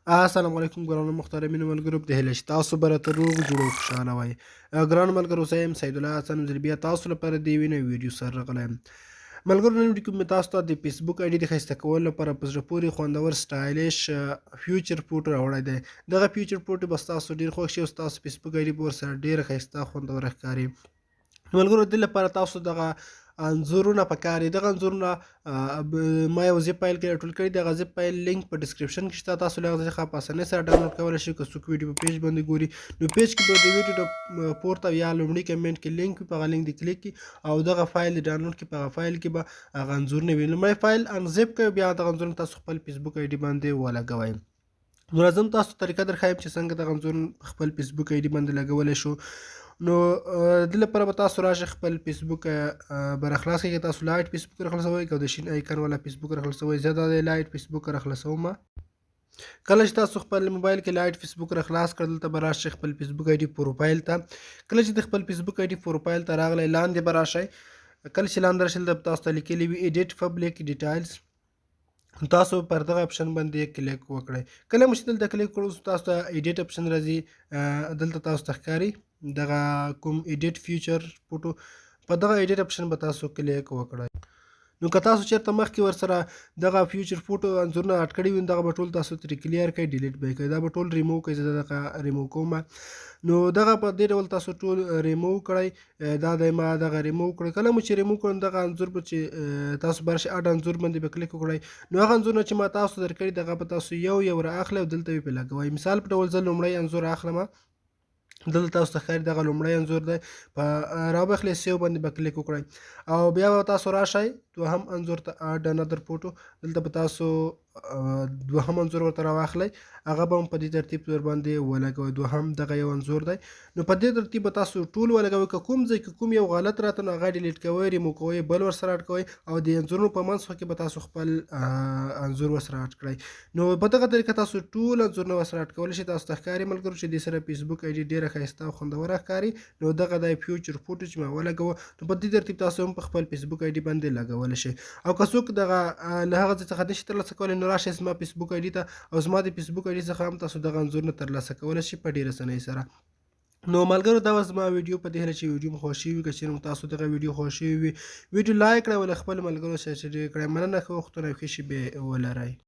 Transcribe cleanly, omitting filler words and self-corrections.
السلام علیکم ګرانو محترمینو ملګرو په دې هیله چې تاسو به راته روغ جوړ او خوشحاله وئ. ګرانو ملګرو زه یم سید الله حسن زه بیا تاسو لپاره د یوې نوې ویډیو سره راغلی یم. ملګرو نن ویډیو کې مې تاسو ته د فیسبوک آی ډي د ښایسته کولو لپاره په زړه پورې خوندور سټایلیش فیوچر فوټو راوړی دی. دغه فیوچر فوټو به ستاسو ډېر خوښ شي او ستاسو فیسبوک آی ډي به ورسره ډېره ښایسته خوندوره ښکاري. ملګرو دې لپاره تاسو دغه انځورونه پکار دي. دغه انځورونه ما یو زیپ فایل کې راټول کړي. دغه زیپ فایل لینک په ډسکرپشن کې شته. تاسو له هغه څخه په اسانۍ سره ډاونلوډ کولی شئ. که څوک ویډیو په پیج باندې ګوري نو پیج کې به د ویډیو پورته یا لومړي کمنټ کې لینک وي، په هغه لینک دې کلیک کړي او دغه فایل دې ډاونلوډ کړي. په هغه فایل کې به هغه انځورونه وي. لومړی فایل انزیپ کوئ، بیا دغه انځورونه تاسو خپل فیسبوک آی ډي باندې ولګوئ. نو راځم تاسو طریقه درښایم چې څنګه دغه انځورونه خپل فیسبوک آی ډي باندې لګولی شو. نو دې لپاره به تاسو راشئ، خپل فیسبوک به راخلاص کړئ. که تاسو لایټ فیسبوک راخلاصوئ که د شین آیکن والا فیسبوک راخلاصوئ، زه دا د لایټ فیسبوک راخلاصوم. کله چې تاسو خپل موبایل کې لایټ فیسبوک راخلاص کړ، دلته به راشئ خپل فیسبوک آی ډي پروفایل ته. کله چې د خپل فیسبوک آی ډي پروفایل ته راغلی، لاندې به راشئ. کله چې لاندې راشئ دلته به تاسو ته لیکلي وي ایډیټ پبلیک ډیټایلز. تاسو پر دغه اپشن باندې کلیک وکړئ. کله مو چې دلته کلیک کړو تاسو ته ایډیټ اپشن راځي. دلته تاسو ته ښکاري دغه کوم ایډیټ فیوچر فوټو، په دغه ایډیټ اپشن به تاسو کلیک وکړئ. نو که تاسو چېرته مخکې ورسره دغه فیوچر فوټو انځورونه اډ کړي وي، دغه به ټول تاسو ترې کلیر کړئ، ډیلیټ به یې کړئ. دا به ټول ریموو کړئ. زه دغه ریموو کوم. نو دغه په دې ډول تاسو ټول ریموو کړئ. دا دی ما دغه ریموو کړی. کله مو چې ریموو کړم دغه انځور به چې تاسو به راشئ اډ انځور باندې به کلیک وکړئ. نو هغه انځورونه چې ما تاسو درکړي دغه به تاسو یو یو رااخلئ او دلته یې پرې لګوئ. مثال په ډول زه لومړی انځور اخلم. دلته تاسو ته ښکاري دغه لومړی انځور دی. په راوبخلئ سیو باندې به کلیک وکړئ او بیا به تاسو راشئ دوهم انځور ته اډ انادر فوټو. دلته به تاسو دوهم انځور ورته راواخلئ، هغه به هم په دې ترتیب ورباندې ولګوئ. دوهم دغه یو انځور دی. نو په دې ترتیب به تاسو ټول ولګوئ. که کوم ځای کې کوم یو غلط راته نو هغه ډیلیټ کوئ، ریموو کوئ، بل ورسره اډ کوئ او د انځورونو په منځ کې به تاسو خپل انځور ورسره اډ کړئ. نو په دغه طریقه تاسو ټول انځورونه ورسره اډ کولی شئ. تاسو ته ښکاري ملګرو چې دې سره فیسبوک آی ډي ډېره ښایسته او خوندوره ښکاري. نو دغه دی فیوچر فوټو چې ما ولګوه. نو په دې ترتیب تاسو هم په خپل فیسبوک آی ډي باندې لګولی شئ. او که څوک دغه له هغه ځای څخه نشي ترلاسه کولی نو راشئ زما فیسبوک آی ډي ته او زما د فیسبوک آی ډي څخه هم تاسو دغه انځورونه ترلاسه کولی شئ په ډېره اسانۍ سره. نو ملګرو دا وه زما ویډیو. په دې هیله چې ویډیو مو خوښ شوي وي. که چېرې مو تاسو دغه ویډیو خوښ شوي وي، ویډیو لایک کړئ او له خپلو ملګرو سره شریک کړئ. مننه، ښه وختونه او ښې شېبې ولرئ.